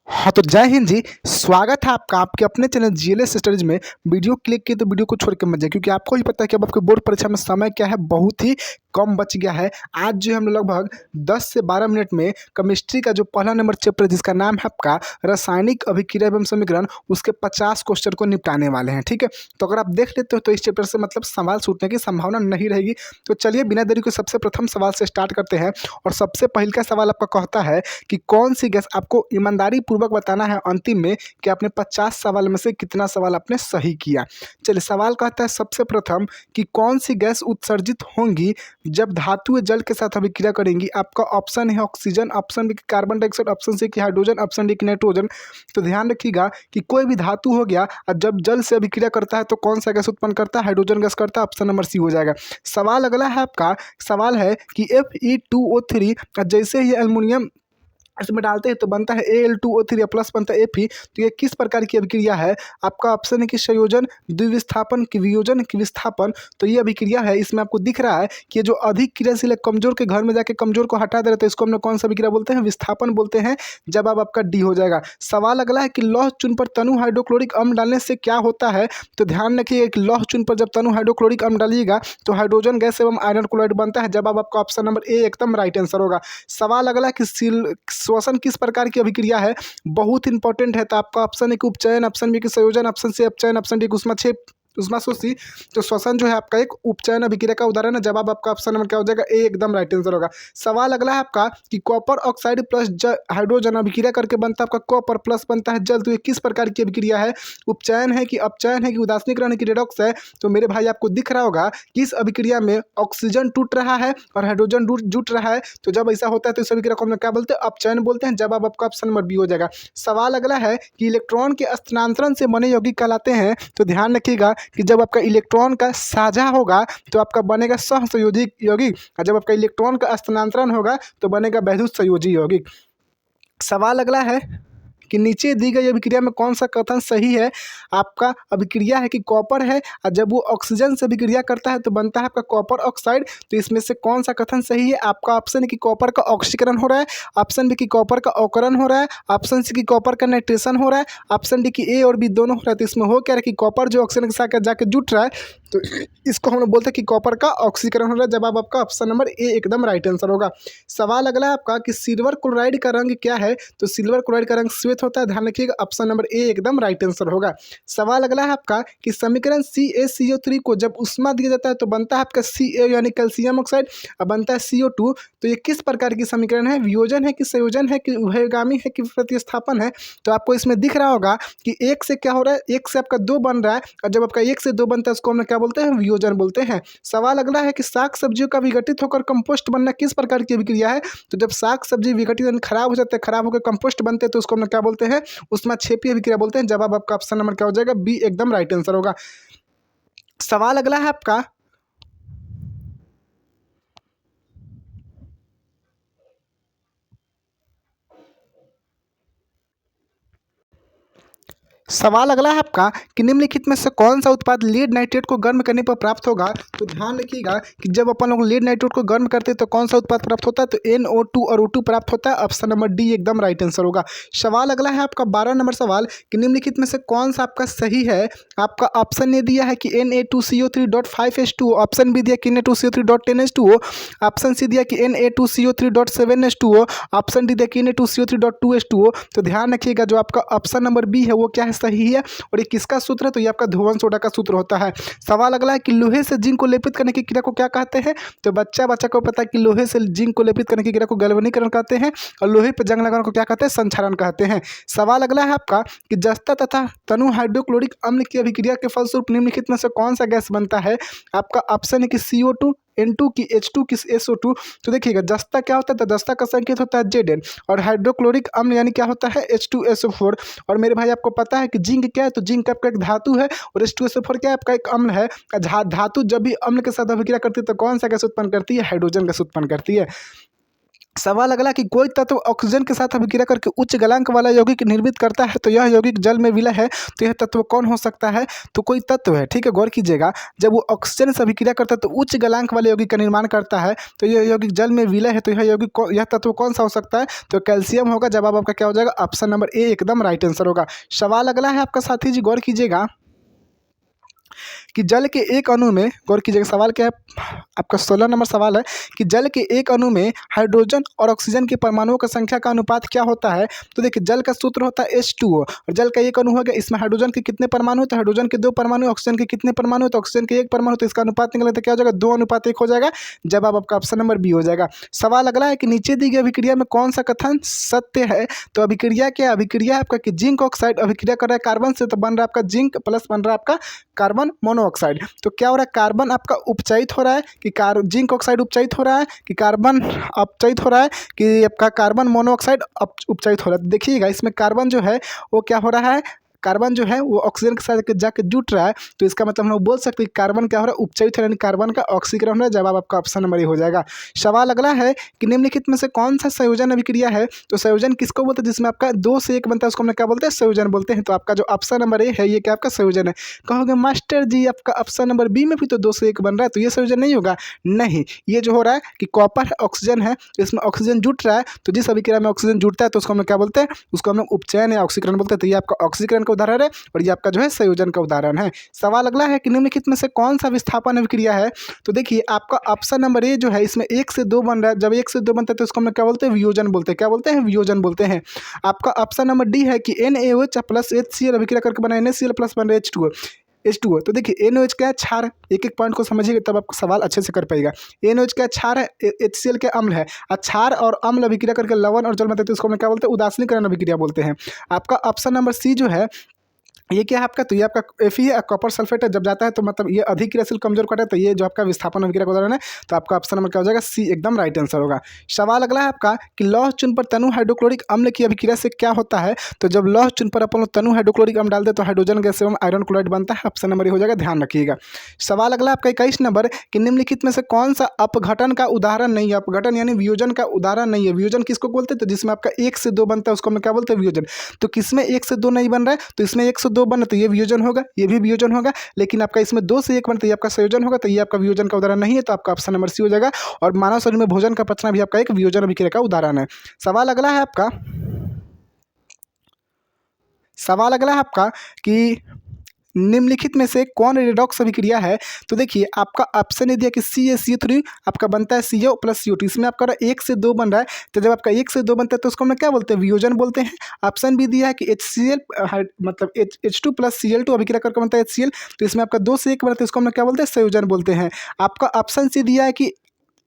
हाँ, तो जय हिंद जी। स्वागत है आपका आपके अपने चैनल जीएलएस स्टडीज में। वीडियो क्लिक किए तो वीडियो को छोड़ के मत जाए, क्योंकि आपको ही पता है कि अब आपके बोर्ड परीक्षा में समय क्या है, बहुत ही कम बच गया है। आज जो हम लगभग 10 से 12 मिनट में केमिस्ट्री का जो पहला नंबर चैप्टर जिसका नाम है आपका रासायनिक अभिक्रिया एवं समीकरण, उसके 50 क्वेश्चन को निपटाने वाले हैं। ठीक है, तो अगर आप देख लेते हो तो इस चैप्टर से मतलब सवाल छूटने की संभावना नहीं रहेगी। तो चलिए बिना देरी के सबसे प्रथम सवाल से स्टार्ट करते हैं। और सबसे पहले का सवाल आपका कहता है कि कौन सी गैस, आपको ईमानदारी पूर्वक बताना है अंतिम में कि आपने 50 सवाल में से कितना सवाल आपने सही किया। चलिए, सवाल कहता है सबसे प्रथम कि कौन सी गैस उत्सर्जित होंगी जब धातु जल के साथ अभिक्रिया करेंगी। आपका ऑप्शन है oxygen, option B carbon dioxide, option C की हाइड्रोजन, ऑप्शन डी की नाइट्रोजन। तो ध्यान रखिएगा कि कोई भी धातु हो गया और जब जल से अभिक्रिया करता है तो कौन सा गैस उत्पन्न करता है, हाइड्रोजन गैस करता है। ऑप्शन नंबर सी हो जाएगा। सवाल अगला है आपका, सवाल है कि Fe2O3 जैसे ही एल्युमिनियम इसमें डालते हैं तो बनता है Al2O3 प्लस बनता है Fe। तो ये किस प्रकार की अभिक्रिया है। आपका ऑप्शन है कि संयोजन, द्विविस्थापन, कि वियोजन, कि विस्थापन। तो ये अभिक्रिया है। इसमें आपको दिख रहा है कि जो अधिक क्रियाशील है कमजोर के घर में जाके कमजोर को हटा दे रहे, तो इसको हमने कौन सा अभिक्रिया बोलते हैं, विस्थापन बोलते हैं। जवाब आपका डी हो जाएगा। सवाल अगला है कि लौह चून पर तनु हाइड्रोक्लोरिक अम्ल डालने से क्या होता है। तो ध्यान रखिए कि लौह चून पर जब तनु हाइड्रोक्लोरिक अम्ल डालिएगा तो हाइड्रोजन गैस एवं आयरन क्लोराइड बनता है। जवाब आपका ऑप्शन नंबर ए एकदम राइट आंसर होगा। सवाल अगला कि श्वसन किस प्रकार की अभिक्रिया है, बहुत इंपॉर्टेंट है। तो आपका ऑप्शन है कि उपचयन, ऑप्शन बी की संयोजन, ऑप्शन सी अपचयन, ऑप्शन डी उष्माशोषी। तो श्वसन जो है आपका एक उपचयन अभिक्रिया का उदाहरण है। जवाब आपका ऑप्शन नंबर क्या हो जाएगा, ए एकदम राइट आंसर होगा। सवाल अगला है आपका कि कॉपर ऑक्साइड प्लस हाइड्रोजन अभिक्रिया करके बनता है आपका कॉपर, प्लस बनता है जल। तो ये किस प्रकार की अभिक्रिया है, उपचयन है कि अपचयन है कि उदासीनीकरण है कि रेडॉक्स है। तो मेरे भाई आपको दिख रहा होगा कि इस अभिक्रिया में ऑक्सीजन टूट रहा है और हाइड्रोजन जुट रहा है। तो जब ऐसा होता है तो इस अभिक्रिया को हम लोग क्या बोलते हैं, अपचयन बोलते हैं। जवाब आपका ऑप्शन नंबर बी हो जाएगा। सवाल अगला है कि इलेक्ट्रॉन के स्थानांतरण से बने यौगिक कहलाते हैं। तो ध्यान रखिएगा कि जब आपका इलेक्ट्रॉन का साझा होगा तो आपका बनेगा सहसंयोजी यौगिक, और जब आपका इलेक्ट्रॉन का स्थानांतरण होगा तो बनेगा वैद्युत संयोजी यौगिक। सवाल अगला है कि नीचे दी गई अभिक्रिया में कौन सा कथन सही है। आपका अभिक्रिया है कि कॉपर है और जब वो ऑक्सीजन से अभिक्रिया करता है तो बनता है आपका कॉपर ऑक्साइड। तो इसमें से कौन सा कथन सही है। आपका ऑप्शन है कि कॉपर का ऑक्सीकरण हो रहा है, ऑप्शन बी की कॉपर का अवकरण हो रहा है, ऑप्शन सी की कॉपर का नाइट्रेशन हो रहा है, ऑप्शन डी की ए और बी दोनों हो रहा है। तो इसमें हो क्या रहा है कि कॉपर जो ऑक्सीजन के साथ जाके जुट रहा है तो इसको हम लोग बोलते हैं कि कॉपर का ऑक्सीकरण हो रहा है। जवाब आपका ऑप्शन नंबर ए एकदम राइट आंसर होगा। सवाल अगला है आपका कि सिल्वर क्लोराइड का रंग क्या है। तो सिल्वर क्लोराइड का रंग श्वेत होता है। ध्यान रखिएगा ऑप्शन नंबर ए एकदम राइट आंसर होगा। सवाल अगला है आपका कि समीकरण CaCO3 को जब उष्मा दिया जाता है तो बनता है आपका Ca यानी कैल्शियम ऑक्साइड और बनता है CO2। तो ये किस प्रकार की समीकरण है, वियोजन है कि संयोजन है कि उभयगामी है कि प्रतिस्थापन है। तो आपको इसमें दिख रहा होगा कि एक से क्या हो रहा है, एक से आपका दो बन रहा है और जब आपका एक से दो बनता है उसको हम क्या बोलते हैं, वियोजन बोलते हैं। सवाल अगला है कि साग सब्जियों का विघटित होकर कंपोस्ट बनना किस प्रकार की अभिक्रिया है। तो जब साग सब्जी विघटित खराब हो जाते हैं, खराब होकर कंपोस्ट बनते हैं तो उसको हम क्या बोलते हैं, उष्माक्षेपी अभिक्रिया बोलते हैं। जवाब आपका ऑप्शन नंबर क्या हो जाएगा, बी एकदम राइट आंसर होगा। सवाल अगला है आपका सवाल अगला है आपका कि निम्नलिखित में से कौन सा उत्पाद लीड नाइट्रेट को गर्म करने पर प्राप्त होगा। तो ध्यान रखिएगा कि जब अपन लोग लीड नाइट्रेट को गर्म करते हैं तो कौन सा उत्पाद प्राप्त होता है, तो NO2 और O2 प्राप्त होता है। ऑप्शन नंबर डी एकदम राइट आंसर होगा। सवाल अगला है आपका 12 नंबर सवाल कि निम्नलिखित में से कौन सा आपका सही है। आपका ऑप्शन ये दिया है कि Na2CO3.5H2O, ऑप्शन बी दिया कि Na2CO3.10H2O, ऑप्शन सी दिया कि Na2CO3.7H2O, ऑप्शन डी दिया कि Na2CO3.2H2O। तो ध्यान रखिएगा जो आपका ऑप्शन नंबर बी है वो क्या है, सही है। और ये किसका सूत्र है, तो ये आपका ध्रुवन सोडा का सूत्र होता है। सवाल अगला है कि लोहे से जिंक को लेपित करने की क्रिया को क्या कहते हैं। तो बच्चा को पता है कि लोहे से जिंक को लेपित करने की क्रिया को गैल्वेनीकरण कहते हैं और लोहे पर जंग लगाने को क्या कहते हैं, संक्षारण कहते हैं। सवाल अगला है आपका कि जस्ता तथा तनु हाइड्रोक्लोरिक अम्ल की अभिक्रिया के फलस्वरूप निम्नलिखित में से कौन सा गैस बनता है। आपका ऑप्शन है कि CO2, N2 की H2 की SO2। तो देखिएगा जस्ता क्या होता है, तो जस्ता का संकेत होता है Zn और हाइड्रोक्लोरिक अम्ल यानी क्या होता है, H2SO4। और मेरे भाई आपको पता है कि जिंक क्या है, तो जिंक आपका एक धातु है और H2SO4 क्या है, आपका एक अम्ल है। धातु जब भी अम्ल के साथ अभिक्रिया करती है तो कौन सा गैस उत्पन्न करती है, हाइड्रोजन गैस उत्पन्न करती है। सवाल अगला कि कोई तत्व ऑक्सीजन के साथ अभिक्रिया करके उच्च गलनांक वाला यौगिक निर्मित करता है तो यह यौगिक जल में विलय है, तो यह तत्व कौन हो सकता है? तो कोई तत्व है, ठीक है, गौर कीजिएगा। जब वो ऑक्सीजन से अभिक्रिया करता है तो उच्च गलनांक वाले यौगिक का निर्माण करता है, तो यह यौगिक जल में विलय है, तो यह तत्व कौन सा हो सकता है? तो कैल्शियम होगा। जवाब आपका क्या हो जाएगा? ऑप्शन नंबर ए एकदम राइट आंसर होगा। सवाल अगला है आपका साथी जी, गौर कीजिएगा कि जल के एक अणु में, गौर कीजिएगा सवाल क्या है आपका, 16 नंबर सवाल है कि जल के एक अणु में हाइड्रोजन और ऑक्सीजन के परमाणुओं की संख्या का अनुपात क्या होता है? तो देखिए जल का सूत्र होता है H2O, और जल का एक अणु हो गया, इसमें हाइड्रोजन के कितने परमाणु? तो हाइड्रोजन के 2 परमाणु, ऑक्सीजन के कितने परमाणु? तो ऑक्सीजन के 1 परमाणु, तो इसका अनुपात निकले तो क्या हो जाएगा? 2:1 हो जाएगा। जवाब आपका ऑप्शन नंबर बी हो जाएगा। सवाल अगला है कि नीचे दी गई अभिक्रिया में कौन सा कथन सत्य है? तो अभिक्रिया क्या? अभिक्रिया आपका कि जिंक ऑक्साइड अभिक्रिया कर रहा है कार्बन से, तो बन रहा है आपका जिंक प्लस बन रहा है आपका कार्बन मोनोऑक्साइड। तो क्या हो रहा है? कार्बन आपका उपचयित हो रहा है कि जिंक ऑक्साइड उपचयित हो रहा है कि कार्बन अपचयित हो रहा है कि आपका कार्बन मोनोऑक्साइड उपचयित हो रहा है? देखिएगा इसमें कार्बन जो है वो क्या हो रहा है, कार्बन जो है वो ऑक्सीजन के साथ जाके जुट रहा है, तो इसका मतलब हम लोग बोल सकते हैं कि कार्बन क्या हो रहा है? उपचयित है, यानी कार्बन का ऑक्सीकरण हो रहा है। जवाब आपका ऑप्शन नंबर ए हो जाएगा। सवाल अगला है कि निम्नलिखित में से कौन सा संयोजन अभिक्रिया है? तो संयोजन किसको बोलते हैं? जिसमें आपका 2 से 1 बनता है उसको हम क्या बोलते हैं? संयोजन बोलते हैं। तो आपका जो ऑप्शन नंबर ए है ये क्या आपका संयोजन है? कहोगे मास्टर जी आपका ऑप्शन नंबर बी में भी तो 2 से 1 बन रहा है, तो ये संयोजन नहीं होगा। नहीं, ये जो हो रहा है कि कॉपर ऑक्सीजन है, इसमें ऑक्सीजन जुट रहा है, तो जिस अभिक्रिया में ऑक्सीजन जुटता है तो उसको हम क्या बोलते हैं? उसको हम लोग उपचयन या ऑक्सीकरण बोलते हैं। तो ये आपका ऑक्सीकरण का उदाहरण है और ये आपका जो है संयोजन का उदाहरण है। सवाल अगला है कि निम्नलिखित में से कौन सा विस्थापन अभिक्रिया है? तो देखिए आपका ऑप्शन नंबर ए जो है इसमें 1 से 2 बन रहा है। जब 1 से 2 बनता है तो उसको हम क्या बोलते हैं? वियोजन बोलते हैं। क्या बोलते हैं? वियोजन बोलते हैं। आपका ऑप्शन नंबर डी है कि NaOH प्लस HCl अभिक्रिया करके बना NaCl प्लस बन रहा है H2O। तो देखिए NaOH क्या है? क्षार। एक एक पॉइंट को समझिएगा तब आपका सवाल अच्छे से कर पाएगा। NaOH क्या क्षार है, HCl क्या अम्ल है। क्षार और अम्ल अभिक्रिया करके लवण और जल बनता है तो इसको हम क्या बोलते हैं? उदासीनीकरण अभिक्रिया बोलते हैं। आपका ऑप्शन नंबर सी जो है ये क्या है आपका? तो ये आपका Fe है, कॉपर सल्फेट है, जब जाता है तो मतलब ये अधिक क्रियाशील कमजोर करता है, तो ये जो आपका विस्थापन अभिक्रिया का उदाहरण है। तो आपका ऑप्शन नंबर क्या हो जाएगा? सी एकदम राइट आंसर होगा। सवाल अगला है आपका कि लौह चून पर तनु हाइड्रोक्लोरिक अम्ल की अभिक्रिया से क्या होता है? तो जब लौह चून पर अपन तनु हाइड्रोक्लोरिक अम्ल डाल दे तो हाइड्रोजन गैस एवं आयरन क्लोराइड बनता है। ऑप्शन नंबर ये हो जाएगा, ध्यान रखिएगा। सवाल अगला आपका 21 नंबर कि निम्नलिखित में से कौन सा अपघटन का उदाहरण नहीं है? अपघटन यानी वियोजन का उदाहरण नहीं है। वियोजन किसको बोलते हैं? तो जिसमें आपका 1 से 2 बनता है उसको हम क्या बोलते हैं? वियोजन। तो किसमें 1 से 2 नहीं बन रहा है? तो इसमें 1 से 2 बन रहा है तो ये वियोजन होगा, ये भी वियोजन होगा। लेकिन आपका इसमें 2 से 1 बनता है ये आपका संयोजन होगा, तो ये आपका वियोजन का उदाहरण नहीं है। तो आपका ऑप्शन नंबर सी हो जाएगा। और मानव शरीर में भोजन का पचना भी आपका एक वियोजन अभिक्रिया का उदाहरण है। सवाल अगला है आपका कि निम्नलिखित में से कौन रेडॉक्स अभिक्रिया है? तो देखिए आपका ऑप्शन दिया कि CaCO3 आपका बनता है CO प्लस CO2। इसमें आपका 1 से 2 बन रहा है, तो जब आपका 1 से 2 बनता है तो उसको हम क्या बोलते हैं? वियोजन बोलते हैं। ऑप्शन भी दिया है कि HCl मतलब H2 प्लस Cl2 अभिक्रिया करके बनता है HCl, तो इसमें आपका 2 से 1 बनता है उसको हम क्या बोलते हैं? संयोजन बोलते हैं। आपका ऑप्शन सी दिया है कि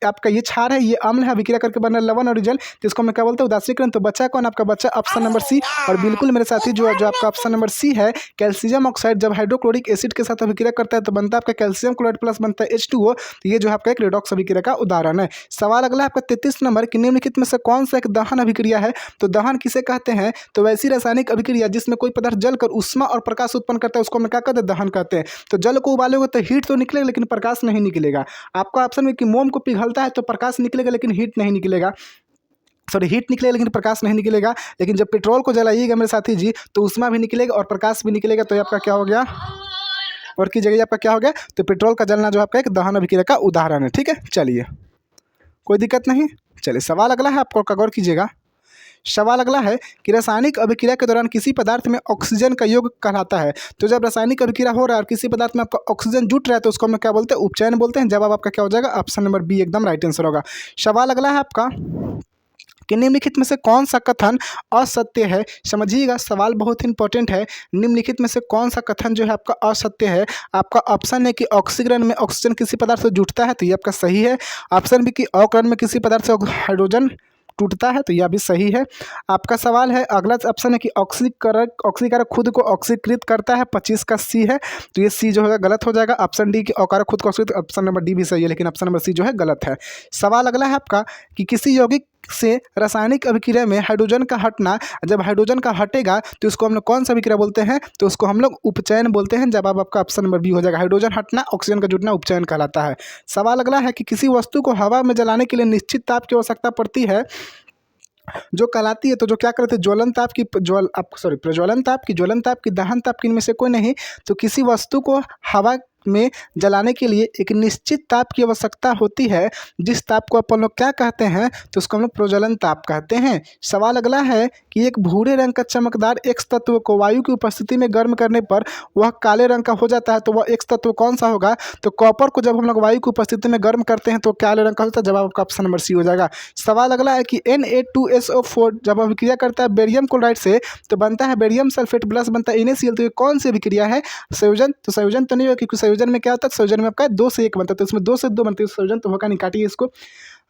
आपका ये क्षार है, ये अम्ल है, अभिक्रिया करके बन रहा है लवण और जल, तो इसको मैं क्या बोलते हैं? उदासीनीकरण। तो बचा कौन? आपका बच्चा ऑप्शन नंबर सी। और बिल्कुल मेरे साथी जो आपका ऑप्शन नंबर सी है, कैल्शियम ऑक्साइड जब हाइड्रोक्लोरिक एसिड के साथ अभिक्रिया करता है तो बनता है आपका कैल्शियम क्लोराइड प्लस बनता है H2O। तो ये जो आपका एक रेडॉक्स अभिक्रिया का उदाहरण है। सवाल अगला है आपका 33 नंबर कि निम्नलिखित में से कौन सा एक दहन अभिक्रिया है? तो दहन किसे कहते हैं? तो वैसी रासायनिक अभिक्रिया जिसमें कोई पदार्थ जलकर उष्मा और प्रकाश उत्पन्न करता है उसको हम क्या कहते हैं? दहन कहते हैं। तो जल को उबालोगे तो हीट तो निकलेगा लेकिन प्रकाश नहीं निकलेगा। आपका ऑप्शन में कि मोम को पिघलता है तो प्रकाश निकलेगा लेकिन हीट नहीं निकलेगा, सॉरी हीट निकलेगा लेकिन प्रकाश नहीं निकलेगा। लेकिन जब पेट्रोल को जलाइएगा मेरे साथी जी तो उष्मा भी निकलेगा और प्रकाश भी निकलेगा। तो आपका क्या हो गया? और की जगह आपका क्या हो गया? तो पेट्रोल का जलना जो आपका एक दहन अभिक्रिया का उदाहरण है। ठीक है, चलिए कोई दिक्कत नहीं। चलिए सवाल अगला है आपको, गौर कीजिएगा। सवाल अगला है कि रासायनिक अभिक्रिया के दौरान किसी पदार्थ में ऑक्सीजन का योग कहलाता है। तो जब रासायनिक अभिक्रिया हो रहा है और किसी पदार्थ में आपका ऑक्सीजन जुट रहा है तो उसको हम क्या बोलते हैं? उपचयन बोलते हैं। जवाब आपका क्या हो जाएगा? ऑप्शन नंबर बी एकदम राइट आंसर होगा। सवाल अगला है आपका कि निम्नलिखित में से कौन सा कथन असत्य है? समझिएगा सवाल बहुत ही इंपॉर्टेंट है। निम्नलिखित में से कौन सा कथन जो है आपका असत्य है? आपका ऑप्शन है कि ऑक्सीकरण में ऑक्सीजन किसी पदार्थ से जुटता है, तो ये आपका सही है। ऑप्शन बी कि अवकरण में किसी पदार्थ से हाइड्रोजन टूटता है, तो यह भी सही है। आपका सवाल है अगला ऑप्शन है कि ऑक्सीकारक खुद को ऑक्सीकृत करता है, 25 का सी है, तो ये सी जो है गलत हो जाएगा। ऑप्शन डी कि अकारक खुद को ऑक्सीकृत, ऑप्शन नंबर डी भी सही है लेकिन ऑप्शन नंबर सी जो है गलत है। सवाल अगला है आपका कि किसी यौगिक से रासायनिक अभिक्रिया में हाइड्रोजन का हटना, जब हाइड्रोजन का हटेगा तो उसको हम लोग कौन सा अभिक्रिया बोलते हैं, तो उसको हम लोग उपचयन बोलते हैं। जवाब आपका ऑप्शन नंबर बी हो जाएगा। हाइड्रोजन हटना, ऑक्सीजन का जुटना उपचयन कहलाता है। सवाल अगला है कि किसी वस्तु को हवा में जलाने के लिए निश्चित ताप की आवश्यकता पड़ती है जो कहलाती है, तो जो क्या करते हैं, ज्वलन ताप की ज्वलन ताप की दहन ताप की, इनमें से कोई नहीं। तो किसी वस्तु को हवा में जलाने के लिए एक निश्चित ताप की आवश्यकता होती है, जिस ताप को अपन लोग क्या कहते हैं, तो उसको हम लोग प्रज्वलन ताप कहते हैं। सवाल अगला है कि एक भूरे रंग का चमकदार एक्स तत्व को वायु की उपस्थिति में गर्म करने पर वह काले रंग का हो जाता है, तो वह एक्स तत्व कौन सा होगा, तो कॉपर को जब हम लोग वायु की उपस्थिति में गर्म करते हैं तो काले रंग का होता है। जवाब आपका ऑप्शन नंबर सी हो जाएगा। सवाल अगला है कि Na2SO4 जब अभिक्रिया करता है बेरियम क्लोराइड से तो बनता है बेरियम सल्फेट प्लस बनता है NaCl, तो ये कौन सी अभिक्रिया है, संयोजन, तो संयोजन तो नहीं होगा, क्योंकि संयोजन में क्या होता है, संयोजन में आपका 2 से 1 बनता है, तो इसमें 2 से 2 बनती है, संयोजन तो होगा नहीं, काटिए इसको।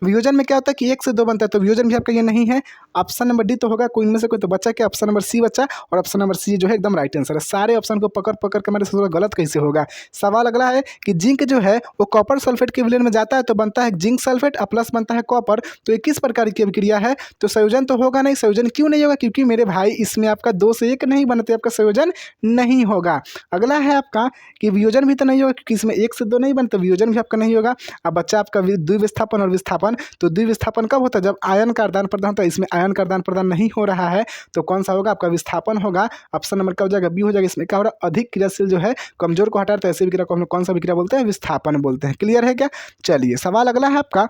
वियोजन में क्या होता है कि 1 से 2 बनता है, तो वियोजन भी आपका ये नहीं है। ऑप्शन नंबर डी तो होगा, कोई इनमें से कोई तो बच्चा क्या, ऑप्शन नंबर सी बच्चा, और ऑप्शन नंबर सी जो है एकदम राइट आंसर है। सारे ऑप्शन को पकड़ पकड़ के मेरे से गलत कैसे होगा। सवाल अगला है कि जिंक जो है वो कॉपर सल्फेट के विलयन में जाता है तो बनता है जिंक सल्फेट और प्लस बनता है कॉपर, तो ये किस प्रकार की अभिक्रिया है, तो संयोजन तो होगा नहीं। संयोजन क्यों नहीं होगा, क्योंकि मेरे भाई इसमें आपका 2 से 1 नहीं बनते, आपका संयोजन नहीं होगा। अगला है आपका कि वियोजन भी तो नहीं होगा, क्योंकि इसमें 1 से 2 नहीं बनते, वियोजन भी आपका नहीं होगा। अब बच्चा आपका द्विविस्थापन और विस्थापन, तो द्विविस्थापन कब होता है, जब आयन का आदान प्रदान होता है, इसमें आयन का आदान प्रदान नहीं हो रहा है, तो कौन सा होगा, आपका विस्थापन होगा। ऑप्शन नंबर क्या हो जाएगा, बी हो जाएगा। इसमें क्या हो रहा है, अधिक क्रियाशील जो है कमजोर को हटाता है, ऐसे विक्रिया को हम लोग कौन सा विक्रिया बोलते हैं, विस्थापन बोलते हैं। क्लियर है क्या। चलिए सवाल अगला है आपका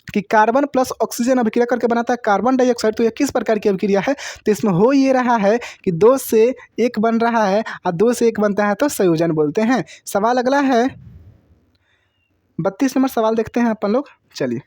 कि कार्बन प्लस ऑक्सीजन अभिक्रिया करके बनाता है कार्बन डाइऑक्साइड, तो यह किस प्रकार की अभिक्रिया है, तो इसमें हो ये रहा है कि 2 से 1 बन रहा है और 2 से 1 बनता है तो संयोजन बोलते हैं। सवाल अगला है 32 नंबर सवाल देखते हैं अपन लोग। चलिए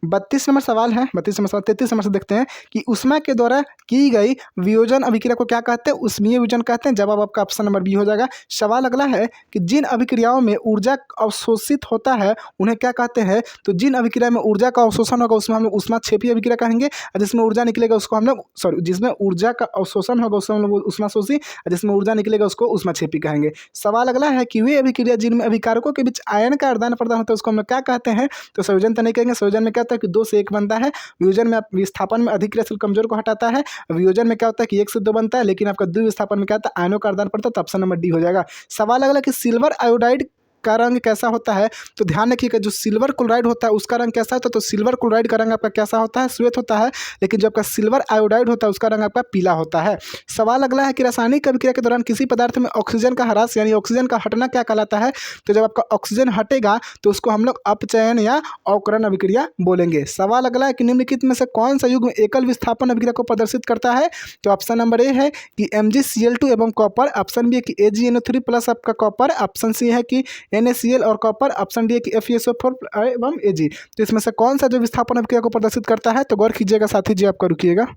32 नंबर सवाल है, 32 नंबर सवाल 33 नंबर से देखते हैं कि ऊष्मा के द्वारा की गई वियोजन अभिक्रिया को क्या कहते हैं, ऊष्मीय वियोजन कहते हैं। जवाब आपका ऑप्शन नंबर बी हो जाएगा। सवाल अगला है कि जिन अभिक्रियाओं में ऊर्जा अवशोषित होता है उन्हें क्या कहते हैं, तो जिन अभिक्रिया में ऊर्जा का अवशोषण होगा उसमें हम लोग ऊष्माक्षेपी अभिक्रिया कहेंगे, और जिसमें ऊर्जा निकलेगा उसको हम लोग जिसमें ऊर्जा का अवशोषण होगा उसमें हम लोग ऊष्माशोषी, और जिसमें ऊर्जा निकलेगा उसको ऊष्माक्षेपी कहेंगे। सवाल अगला है कि वे अभिक्रिया जिनमें अभिकारकों के बीच आयन का आदान प्रदान होता है उसको हम लोग क्या कहते हैं, तो संयोजन तो नहीं कहेंगे। संयोजन में क्या होता है कि 2 से 1 बनता है, वियोजन में विस्थापन में अधिक क्रियाशील कमजोर को हटाता है, वियोजन में क्या होता है कि 1 से 2 बनता है, लेकिन आपका द्विविस्थापन में क्या होता है, आयनों का आदान पड़ता है, तो ऑप्शन नंबर डी हो जाएगा। सवाल अगला कि सिल्वर आयोडाइड का रंग कैसा होता है, तो ध्यान रखिएगा जो सिल्वर क्लोराइड होता है उसका रंग कैसा होता है, तो सिल्वर क्लोराइड का रंग आपका कैसा होता है, श्वेत होता है, लेकिन जो आपका सिल्वर आयोडाइड होता है उसका रंग आपका पीला होता है। सवाल अगला है कि रासायनिक अभिक्रिया के दौरान किसी पदार्थ में ऑक्सीजन का ह्रास यानी ऑक्सीजन का हटना क्या कहलाता है, तो जब आपका ऑक्सीजन हटेगा तो उसको हम लोग अपचयन या अवकरण अभिक्रिया बोलेंगे। सवाल अगला है कि निम्नलिखित में से कौन सा युग्म एकल विस्थापन अभिक्रिया को प्रदर्शित करता है, तो ऑप्शन नंबर ए है कि MgCl2 एवं कॉपर, ऑप्शन बी है कि AgNO3 प्लस आपका कॉपर, ऑप्शन सी है कि NaCl और कॉपर, ऑप्शन डी है कि FeSO4 एवं Ag। तो इसमें से कौन सा जो विस्थापन अभिक्रिया को प्रदर्शित करता है, तो गौर कीजिएगा साथी जी, आपका रुकिएगा।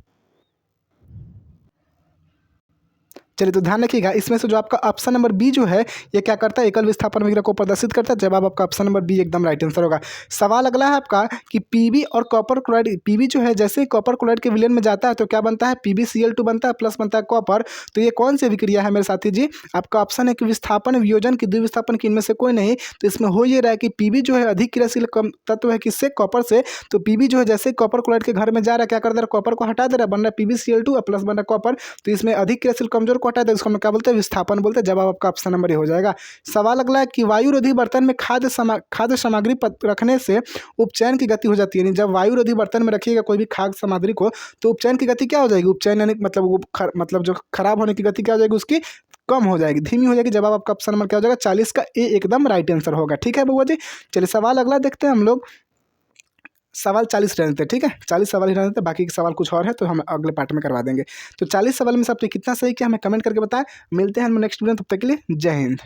चलिए तो ध्यान रखिएगा इसमें से जो आपका ऑप्शन नंबर बी जो है ये क्या करता है, एकल विस्थापन अभिक्रिया को प्रदर्शित करता है। जवाब आपका ऑप्शन नंबर बी एकदम राइट आंसर होगा। सवाल अगला है आपका कि पीबी और कॉपर क्लोराइड, पीबी जो है जैसे ही कॉपर क्लोराइड के विलयन में जाता है तो क्या बनता है, PbCl2 बनता है प्लस बनता है कॉपर, तो ये कौन सी अभिक्रिया है मेरे साथी जी, आपका ऑप्शन है कि विस्थापन वियोजन की द्विविस्थापन की, इनमें से कोई नहीं। तो इसमें हो ये रहा है कि पीबी जो है अधिक क्रियाशील कम तत्व है किससे, कॉपर से, तो पीबी जो है जैसे कॉपर क्लोराइड के घर में जा रहा है क्या कर दे रहा है, कॉपर को हटा दे रहा है, बन रहा है PbCl2 प्लस बन रहा है कॉपर, तो इसमें अधिक क्रियाशील कमजोर को हटा दे, इसको हम क्या बोलते हैं, विस्थापन बोलते हैं। जवाब आपका ऑप्शन नंबर ए हो जाएगा। सवाल अगला है कि वायुरोधी बर्तन में खाद्य सामग्री रखने से उपचयन की गति हो जाती है, यानी जब वायुरोधी बर्तन में रखिएगा कोई भी खाद्य सामग्री को तो उपचयन की गति क्या हो जाएगी, उपचयन यानी मतलब जो खराब होने की गति क्या हो जाएगी, उसकी कम हो जाएगी, धीमी हो जाएगी। जवाब आपका ऑप्शन नंबर क्या हो जाएगा, 40 का ए एकदम राइट आंसर होगा। ठीक है बउआ जी। चलिए सवाल अगला देखते हैं हम लोग। सवाल 40 रहने देते, ठीक है, 40 सवाल ही रहने देते, बाकी के सवाल कुछ और है तो हम अगले पार्ट में करवा देंगे। तो 40 सवाल में से आपने कितना सही किया हमें कमेंट करके बताएं। मिलते हैं हम नेक्स्ट वीडियो, तब तक के लिए जय हिंद।